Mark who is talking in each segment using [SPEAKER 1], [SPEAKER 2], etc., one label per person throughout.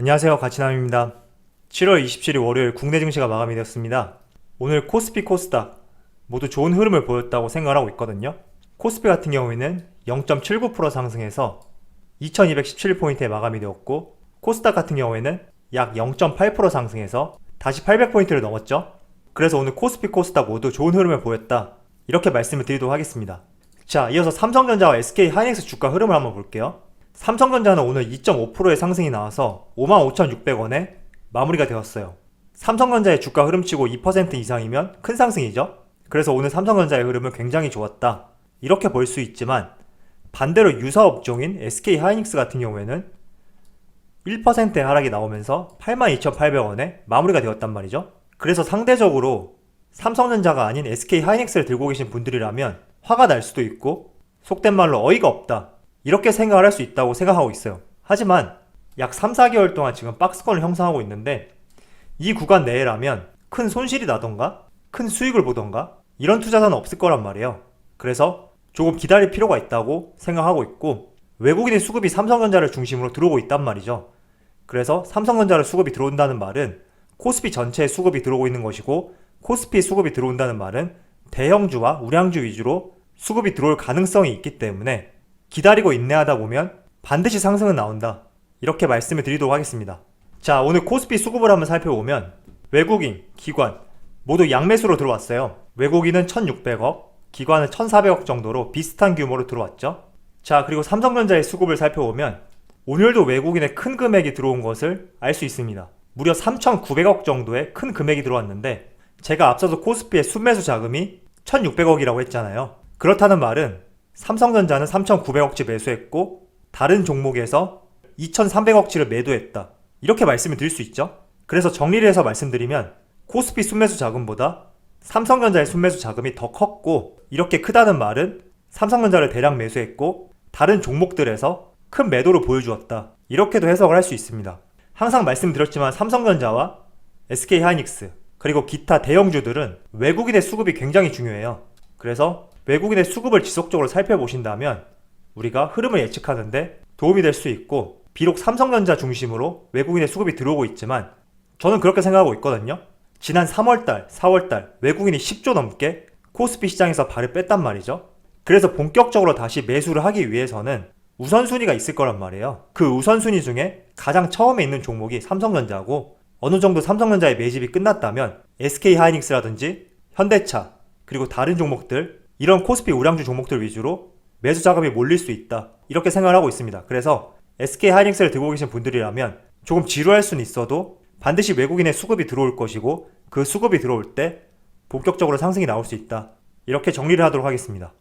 [SPEAKER 1] 안녕하세요, 가치남입니다. 7월 27일 월요일 국내 증시가 마감이 되었습니다. 오늘 코스피, 코스닥 모두 좋은 흐름을 보였다고 생각을 하고 있거든요. 코스피 같은 경우에는 0.79% 상승해서 2217포인트에 마감이 되었고, 코스닥 같은 경우에는 약 0.8% 상승해서 다시 800포인트를 넘었죠. 그래서 오늘 코스피, 코스닥 모두 좋은 흐름을 보였다, 이렇게 말씀을 드리도록 하겠습니다. 자, 이어서 삼성전자와 SK하이닉스 주가 흐름을 한번 볼게요. 삼성전자는 오늘 2.5%의 상승이 나와서 55,600원에 마무리가 되었어요. 삼성전자의 주가 흐름치고 2% 이상이면 큰 상승이죠. 그래서 오늘 삼성전자의 흐름은 굉장히 좋았다, 이렇게 볼 수 있지만, 반대로 유사업종인 SK하이닉스 같은 경우에는 1%의 하락이 나오면서 82,800원에 마무리가 되었단 말이죠. 그래서 상대적으로 삼성전자가 아닌 SK하이닉스를 들고 계신 분들이라면 화가 날 수도 있고, 속된 말로 어이가 없다, 이렇게 생각을 할 수 있다고 생각하고 있어요. 하지만 약 3, 4개월 동안 지금 박스권을 형성하고 있는데, 이 구간 내라면 큰 손실이 나던가 큰 수익을 보던가 이런 투자자는 없을 거란 말이에요. 그래서 조금 기다릴 필요가 있다고 생각하고 있고, 외국인의 수급이 삼성전자를 중심으로 들어오고 있단 말이죠. 그래서 삼성전자를 수급이 들어온다는 말은 코스피 전체에 수급이 들어오고 있는 것이고, 코스피 수급이 들어온다는 말은 대형주와 우량주 위주로 수급이 들어올 가능성이 있기 때문에 기다리고 인내하다 보면 반드시 상승은 나온다, 이렇게 말씀을 드리도록 하겠습니다. 자, 오늘 코스피 수급을 한번 살펴보면 외국인, 기관 모두 양매수로 들어왔어요. 외국인은 1600억, 기관은 1400억 정도로 비슷한 규모로 들어왔죠. 자, 그리고 삼성전자의 수급을 살펴보면 오늘도 외국인의 큰 금액이 들어온 것을 알 수 있습니다. 무려 3900억 정도의 큰 금액이 들어왔는데, 제가 앞서서 코스피의 순매수 자금이 1600억이라고 했잖아요. 그렇다는 말은 삼성전자는 3900억치 매수했고 다른 종목에서 2300억치를 매도했다, 이렇게 말씀을 드릴 수 있죠. 그래서 정리를 해서 말씀드리면 코스피 순매수 자금보다 삼성전자의 순매수 자금이 더 컸고, 이렇게 크다는 말은 삼성전자를 대량 매수했고 다른 종목들에서 큰 매도를 보여주었다, 이렇게도 해석을 할 수 있습니다. 항상 말씀드렸지만 삼성전자와 SK하이닉스 그리고 기타 대형주들은 외국인의 수급이 굉장히 중요해요. 그래서 외국인의 수급을 지속적으로 살펴보신다면 우리가 흐름을 예측하는데 도움이 될 수 있고, 비록 삼성전자 중심으로 외국인의 수급이 들어오고 있지만 저는 그렇게 생각하고 있거든요. 지난 3월달, 4월달 외국인이 10조 넘게 코스피 시장에서 발을 뺐단 말이죠. 그래서 본격적으로 다시 매수를 하기 위해서는 우선순위가 있을 거란 말이에요. 그 우선순위 중에 가장 처음에 있는 종목이 삼성전자고, 어느 정도 삼성전자의 매집이 끝났다면 SK하이닉스라든지 현대차 그리고 다른 종목들, 이런 코스피 우량주 종목들 위주로 매수 자금이 몰릴 수 있다, 이렇게 생각을 하고 있습니다. 그래서 SK하이닉스를 들고 계신 분들이라면 조금 지루할 수는 있어도 반드시 외국인의 수급이 들어올 것이고, 그 수급이 들어올 때 본격적으로 상승이 나올 수 있다, 이렇게 정리를 하도록 하겠습니다.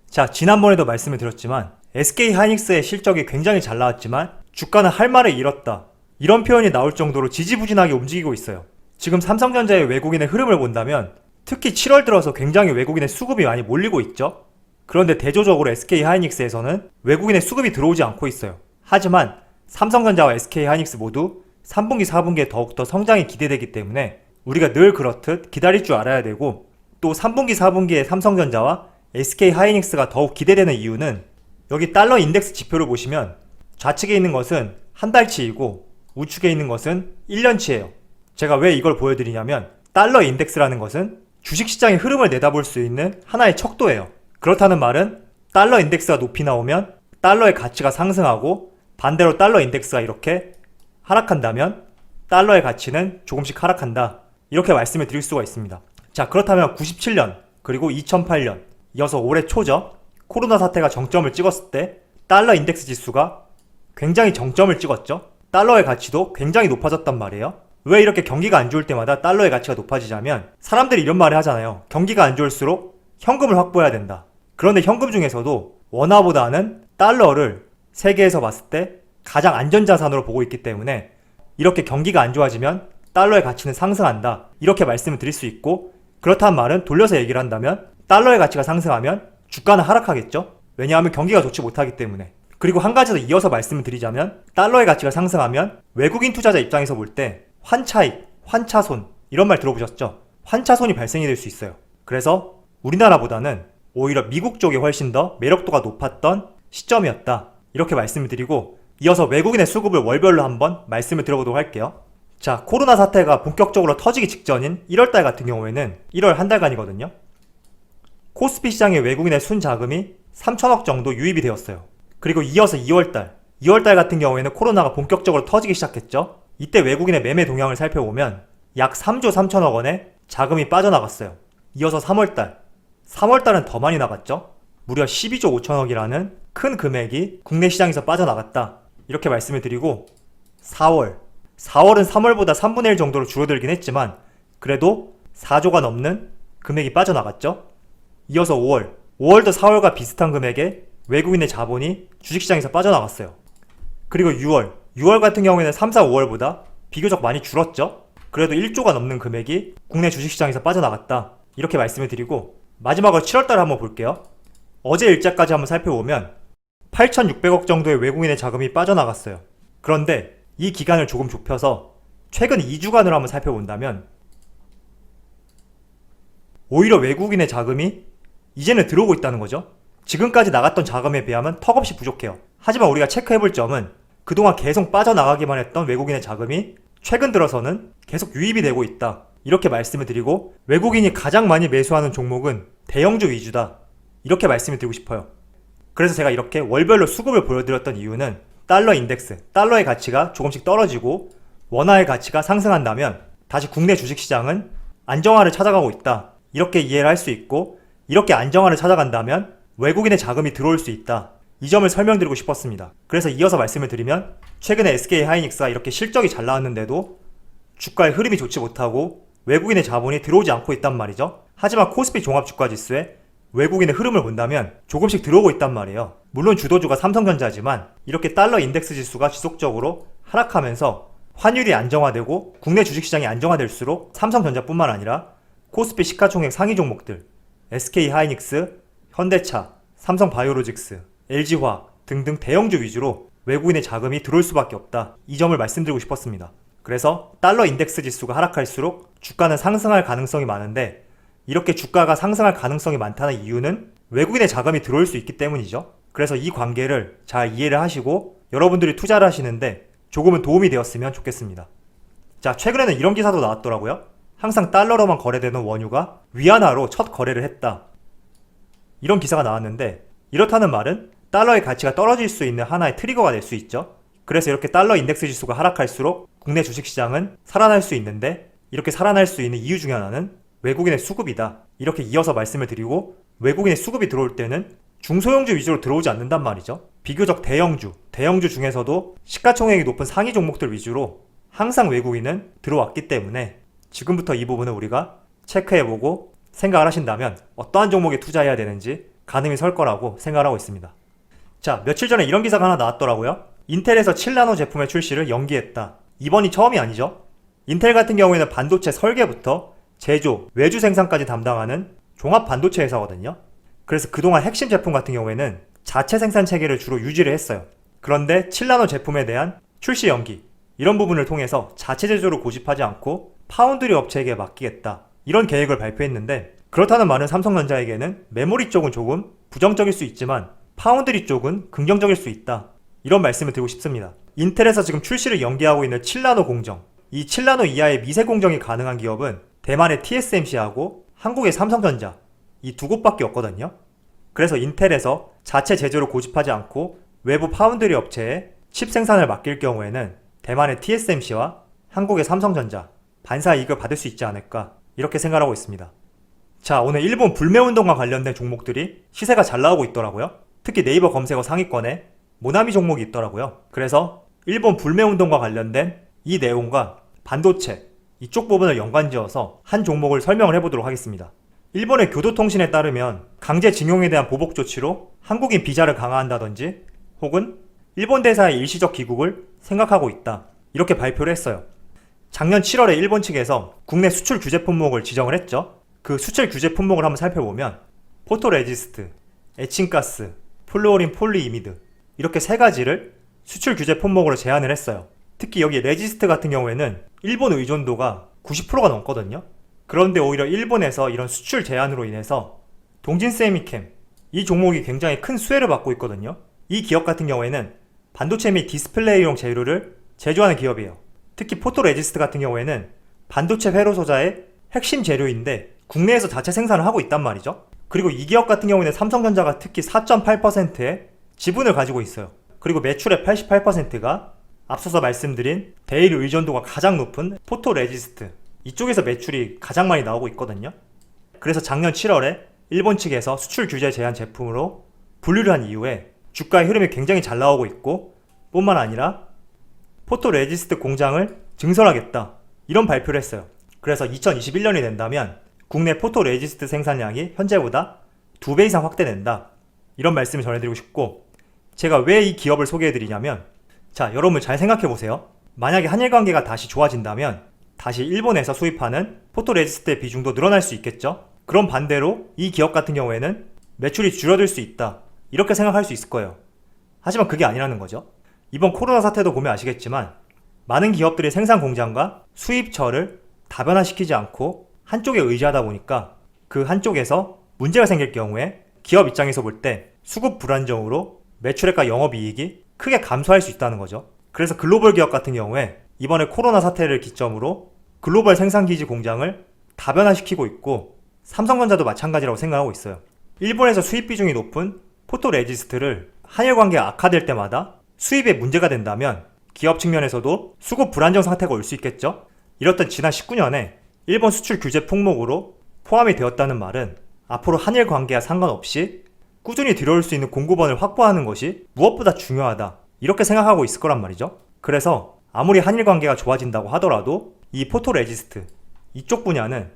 [SPEAKER 1] 자, 지난번에도 말씀을 드렸지만 SK하이닉스의 실적이 굉장히 잘 나왔지만 주가는 할 말을 잃었다, 이런 표현이 나올 정도로 지지부진하게 움직이고 있어요. 지금 삼성전자의 외국인의 흐름을 본다면 특히 7월 들어서 굉장히 외국인의 수급이 많이 몰리고 있죠. 그런데 대조적으로 SK하이닉스에서는 외국인의 수급이 들어오지 않고 있어요. 하지만 삼성전자와 SK하이닉스 모두 3분기, 4분기에 더욱더 성장이 기대되기 때문에 우리가 늘 그렇듯 기다릴 줄 알아야 되고, 또 3분기, 4분기에 삼성전자와 SK하이닉스가 더욱 기대되는 이유는 여기 달러 인덱스 지표를 보시면 좌측에 있는 것은 한 달치이고 우측에 있는 것은 1년치예요. 제가 왜 이걸 보여드리냐면 달러 인덱스라는 것은 주식시장의 흐름을 내다볼 수 있는 하나의 척도예요. 그렇다는 말은 달러 인덱스가 높이 나오면 달러의 가치가 상승하고, 반대로 달러 인덱스가 이렇게 하락한다면 달러의 가치는 조금씩 하락한다, 이렇게 말씀을 드릴 수가 있습니다. 자, 그렇다면 97년 그리고 2008년 이어서 올해 초죠. 코로나 사태가 정점을 찍었을 때 달러 인덱스 지수가 굉장히 정점을 찍었죠. 달러의 가치도 굉장히 높아졌단 말이에요. 왜 이렇게 경기가 안 좋을 때마다 달러의 가치가 높아지냐면, 사람들이 이런 말을 하잖아요. 경기가 안 좋을수록 현금을 확보해야 된다. 그런데 현금 중에서도 원화보다는 달러를 세계에서 봤을 때 가장 안전자산으로 보고 있기 때문에 이렇게 경기가 안 좋아지면 달러의 가치는 상승한다, 이렇게 말씀을 드릴 수 있고, 그렇다는 말은 돌려서 얘기를 한다면 달러의 가치가 상승하면 주가는 하락하겠죠. 왜냐하면 경기가 좋지 못하기 때문에. 그리고 한 가지 더 이어서 말씀을 드리자면, 달러의 가치가 상승하면 외국인 투자자 입장에서 볼 때 환차익, 환차손, 이런 말 들어보셨죠? 환차손이 발생이 될 수 있어요. 그래서 우리나라보다는 오히려 미국 쪽이 훨씬 더 매력도가 높았던 시점이었다, 이렇게 말씀을 드리고, 이어서 외국인의 수급을 월별로 한번 말씀을 드려보도록 할게요. 자, 코로나 사태가 본격적으로 터지기 직전인 1월달 같은 경우에는 1월 한 달간이거든요. 코스피 시장의 외국인의 순자금이 3천억 정도 유입이 되었어요. 그리고 이어서 2월달 같은 경우에는 코로나가 본격적으로 터지기 시작했죠. 이때 외국인의 매매 동향을 살펴보면 약 3조 3천억 원의 자금이 빠져나갔어요. 이어서 3월달은 더 많이 나갔죠. 무려 12조 5천억이라는 큰 금액이 국내 시장에서 빠져나갔다, 이렇게 말씀을 드리고, 4월은 3월보다 3분의 1 정도로 줄어들긴 했지만 그래도 4조가 넘는 금액이 빠져나갔죠. 이어서 5월도 4월과 비슷한 금액의 외국인의 자본이 주식시장에서 빠져나갔어요. 그리고 6월 같은 경우에는 3, 4, 5월보다 비교적 많이 줄었죠. 그래도 1조가 넘는 금액이 국내 주식시장에서 빠져나갔다, 이렇게 말씀을 드리고, 마지막으로 7월달 한번 볼게요. 어제 일자까지 한번 살펴보면 8,600억 정도의 외국인의 자금이 빠져나갔어요. 그런데 이 기간을 조금 좁혀서 최근 2주간으로 한번 살펴본다면 오히려 외국인의 자금이 이제는 들어오고 있다는 거죠. 지금까지 나갔던 자금에 비하면 턱없이 부족해요. 하지만 우리가 체크해볼 점은 그동안 계속 빠져나가기만 했던 외국인의 자금이 최근 들어서는 계속 유입이 되고 있다, 이렇게 말씀을 드리고, 외국인이 가장 많이 매수하는 종목은 대형주 위주다, 이렇게 말씀을 드리고 싶어요. 그래서 제가 이렇게 월별로 수급을 보여드렸던 이유는 달러 인덱스, 달러의 가치가 조금씩 떨어지고 원화의 가치가 상승한다면 다시 국내 주식시장은 안정화를 찾아가고 있다, 이렇게 이해를 할 수 있고, 이렇게 안정화를 찾아간다면 외국인의 자금이 들어올 수 있다, 이 점을 설명드리고 싶었습니다. 그래서 이어서 말씀을 드리면, 최근에 SK하이닉스가 이렇게 실적이 잘 나왔는데도 주가의 흐름이 좋지 못하고 외국인의 자본이 들어오지 않고 있단 말이죠. 하지만 코스피 종합주가지수에 외국인의 흐름을 본다면 조금씩 들어오고 있단 말이에요. 물론 주도주가 삼성전자지만 이렇게 달러 인덱스 지수가 지속적으로 하락하면서 환율이 안정화되고 국내 주식시장이 안정화될수록 삼성전자뿐만 아니라 코스피 시가총액 상위 종목들, SK하이닉스, 현대차, 삼성바이오로직스, LG화학 등등 대형주 위주로 외국인의 자금이 들어올 수밖에 없다, 이 점을 말씀드리고 싶었습니다. 그래서 달러 인덱스 지수가 하락할수록 주가는 상승할 가능성이 많은데, 이렇게 주가가 상승할 가능성이 많다는 이유는 외국인의 자금이 들어올 수 있기 때문이죠. 그래서 이 관계를 잘 이해를 하시고 여러분들이 투자를 하시는데 조금은 도움이 되었으면 좋겠습니다. 자, 최근에는 이런 기사도 나왔더라고요. 항상 달러로만 거래되는 원유가 위안화로 첫 거래를 했다, 이런 기사가 나왔는데, 이렇다는 말은 달러의 가치가 떨어질 수 있는 하나의 트리거가 될 수 있죠. 그래서 이렇게 달러 인덱스 지수가 하락할수록 국내 주식시장은 살아날 수 있는데, 이렇게 살아날 수 있는 이유 중에 하나는 외국인의 수급이다, 이렇게 이어서 말씀을 드리고, 외국인의 수급이 들어올 때는 중소형주 위주로 들어오지 않는단 말이죠. 비교적 대형주 중에서도 시가총액이 높은 상위 종목들 위주로 항상 외국인은 들어왔기 때문에 지금부터 이 부분을 우리가 체크해보고 생각을 하신다면 어떠한 종목에 투자해야 되는지 가늠이 설 거라고 생각을 하고 있습니다. 자, 며칠 전에 이런 기사가 하나 나왔더라고요. 인텔에서 7나노 제품의 출시를 연기했다. 이번이 처음이 아니죠. 인텔 같은 경우에는 반도체 설계부터 제조, 외주 생산까지 담당하는 종합 반도체 회사거든요. 그래서 그동안 핵심 제품 같은 경우에는 자체 생산 체계를 주로 유지를 했어요. 그런데 7나노 제품에 대한 출시 연기, 이런 부분을 통해서 자체 제조를 고집하지 않고 파운드리 업체에게 맡기겠다, 이런 계획을 발표했는데, 그렇다는 말은 삼성전자에게는 메모리 쪽은 조금 부정적일 수 있지만 파운드리 쪽은 긍정적일 수 있다, 이런 말씀을 드리고 싶습니다. 인텔에서 지금 출시를 연기하고 있는 7나노 공정, 이 7나노 이하의 미세 공정이 가능한 기업은 대만의 TSMC하고 한국의 삼성전자, 이 두 곳밖에 없거든요. 그래서 인텔에서 자체 제조를 고집하지 않고 외부 파운드리 업체에 칩 생산을 맡길 경우에는 대만의 TSMC와 한국의 삼성전자, 반사 이익을 받을 수 있지 않을까, 이렇게 생각하고 있습니다. 자, 오늘 일본 불매운동과 관련된 종목들이 시세가 잘 나오고 있더라고요. 특히 네이버 검색어 상위권에 모나미 종목이 있더라고요. 그래서 일본 불매운동과 관련된 이 내용과 반도체, 이쪽 부분을 연관지어서 한 종목을 설명을 해보도록 하겠습니다. 일본의 교도통신에 따르면 강제징용에 대한 보복 조치로 한국인 비자를 강화한다든지 혹은 일본 대사의 일시적 귀국을 생각하고 있다, 이렇게 발표를 했어요. 작년 7월에 일본 측에서 국내 수출 규제 품목을 지정을 했죠. 그 수출 규제 품목을 한번 살펴보면 포토레지스트, 에칭가스, 플루오린 폴리이미드, 이렇게 세 가지를 수출 규제 품목으로 제한을 했어요. 특히 여기 레지스트 같은 경우에는 일본 의존도가 90%가 넘거든요. 그런데 오히려 일본에서 이런 수출 제한으로 인해서 동진 세미캠, 이 종목이 굉장히 큰 수혜를 받고 있거든요. 이 기업 같은 경우에는 반도체 및 디스플레이용 재료를 제조하는 기업이에요. 특히 포토레지스트 같은 경우에는 반도체 회로 소자의 핵심 재료인데 국내에서 자체 생산을 하고 있단 말이죠. 그리고 이 기업 같은 경우에는 삼성전자가 특히 4.8%의 지분을 가지고 있어요. 그리고 매출의 88%가 앞서서 말씀드린 대일 의존도가 가장 높은 포토레지스트, 이쪽에서 매출이 가장 많이 나오고 있거든요. 그래서 작년 7월에 일본 측에서 수출 규제 제한 제품으로 분류를 한 이후에 주가의 흐름이 굉장히 잘 나오고 있고, 뿐만 아니라 포토레지스트 공장을 증설하겠다, 이런 발표를 했어요. 그래서 2021년이 된다면 국내 포토레지스트 생산량이 현재보다 2배 이상 확대된다, 이런 말씀을 전해드리고 싶고, 제가 왜 이 기업을 소개해드리냐면, 자, 여러분 잘 생각해보세요. 만약에 한일 관계가 다시 좋아진다면 다시 일본에서 수입하는 포토레지스트의 비중도 늘어날 수 있겠죠? 그럼 반대로 이 기업 같은 경우에는 매출이 줄어들 수 있다, 이렇게 생각할 수 있을 거예요. 하지만 그게 아니라는 거죠. 이번 코로나 사태도 보면 아시겠지만 많은 기업들이 생산 공장과 수입처를 다변화시키지 않고 한쪽에 의지하다 보니까 그 한쪽에서 문제가 생길 경우에 기업 입장에서 볼 때 수급 불안정으로 매출액과 영업이익이 크게 감소할 수 있다는 거죠. 그래서 글로벌 기업 같은 경우에 이번에 코로나 사태를 기점으로 글로벌 생산기지 공장을 다변화시키고 있고, 삼성전자도 마찬가지라고 생각하고 있어요. 일본에서 수입 비중이 높은 포토레지스트를 한일 관계가 악화될 때마다 수입에 문제가 된다면 기업 측면에서도 수급 불안정 상태가 올 수 있겠죠. 이렇듯 지난 19년에 일본 수출 규제 품목으로 포함이 되었다는 말은 앞으로 한일 관계와 상관없이 꾸준히 들어올 수 있는 공급원을 확보하는 것이 무엇보다 중요하다, 이렇게 생각하고 있을 거란 말이죠. 그래서 아무리 한일 관계가 좋아진다고 하더라도 이 포토레지스트, 이쪽 분야는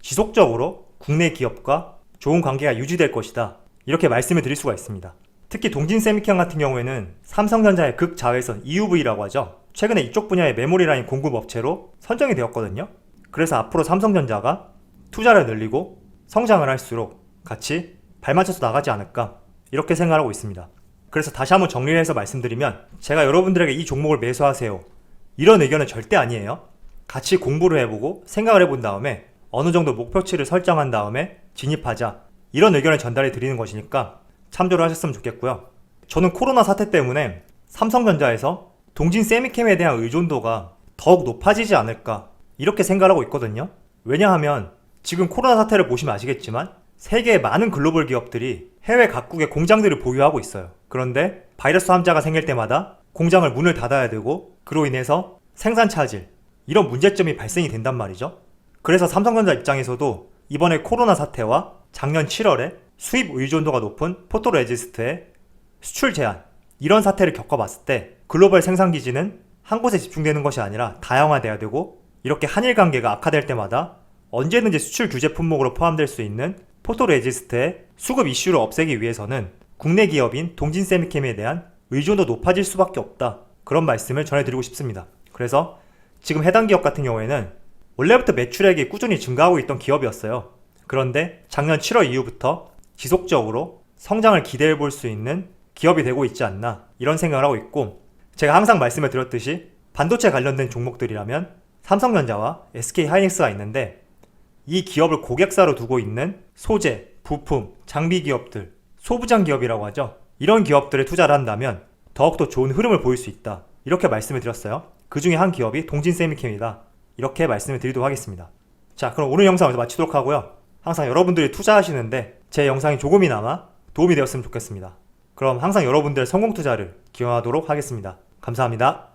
[SPEAKER 1] 지속적으로 국내 기업과 좋은 관계가 유지될 것이다, 이렇게 말씀을 드릴 수가 있습니다. 특히 동진세미캠 같은 경우에는 삼성전자의 극자외선 EUV라고 하죠. 최근에 이쪽 분야의 메모리 라인 공급 업체로 선정이 되었거든요. 그래서 앞으로 삼성전자가 투자를 늘리고 성장을 할수록 같이 발맞춰서 나가지 않을까, 이렇게 생각하고 있습니다. 그래서 다시 한번 정리를 해서 말씀드리면, 제가 여러분들에게 이 종목을 매수하세요, 이런 의견은 절대 아니에요. 같이 공부를 해보고 생각을 해본 다음에 어느 정도 목표치를 설정한 다음에 진입하자, 이런 의견을 전달해 드리는 것이니까 참조를 하셨으면 좋겠고요. 저는 코로나 사태 때문에 삼성전자에서 동진세미캠에 대한 의존도가 더욱 높아지지 않을까, 이렇게 생각하고 있거든요. 왜냐하면 지금 코로나 사태를 보시면 아시겠지만 세계의 많은 글로벌 기업들이 해외 각국에 공장들을 보유하고 있어요. 그런데 바이러스 환자가 생길 때마다 공장을 문을 닫아야 되고, 그로 인해서 생산 차질, 이런 문제점이 발생이 된단 말이죠. 그래서 삼성전자 입장에서도 이번에 코로나 사태와 작년 7월에 수입 의존도가 높은 포토레지스트의 수출 제한, 이런 사태를 겪어봤을 때 글로벌 생산기지는 한 곳에 집중되는 것이 아니라 다양화돼야 되고, 이렇게 한일 관계가 악화될 때마다 언제든지 수출 규제 품목으로 포함될 수 있는 포토레지스트의 수급 이슈를 없애기 위해서는 국내 기업인 동진세미캠에 대한 의존도 높아질 수밖에 없다, 그런 말씀을 전해드리고 싶습니다. 그래서 지금 해당 기업 같은 경우에는 원래부터 매출액이 꾸준히 증가하고 있던 기업이었어요. 그런데 작년 7월 이후부터 지속적으로 성장을 기대해 볼 수 있는 기업이 되고 있지 않나, 이런 생각을 하고 있고, 제가 항상 말씀을 드렸듯이 반도체 관련된 종목들이라면 삼성전자와 SK하이닉스가 있는데, 이 기업을 고객사로 두고 있는 소재, 부품, 장비 기업들, 소부장 기업이라고 하죠. 이런 기업들에 투자를 한다면 더욱더 좋은 흐름을 보일 수 있다, 이렇게 말씀을 드렸어요. 그 중에 한 기업이 동진세미캠이다, 이렇게 말씀을 드리도록 하겠습니다. 자, 그럼 오늘 영상을 마치도록 하고요. 항상 여러분들이 투자하시는데 제 영상이 조금이나마 도움이 되었으면 좋겠습니다. 그럼 항상 여러분들의 성공 투자를 기원하도록 하겠습니다. 감사합니다.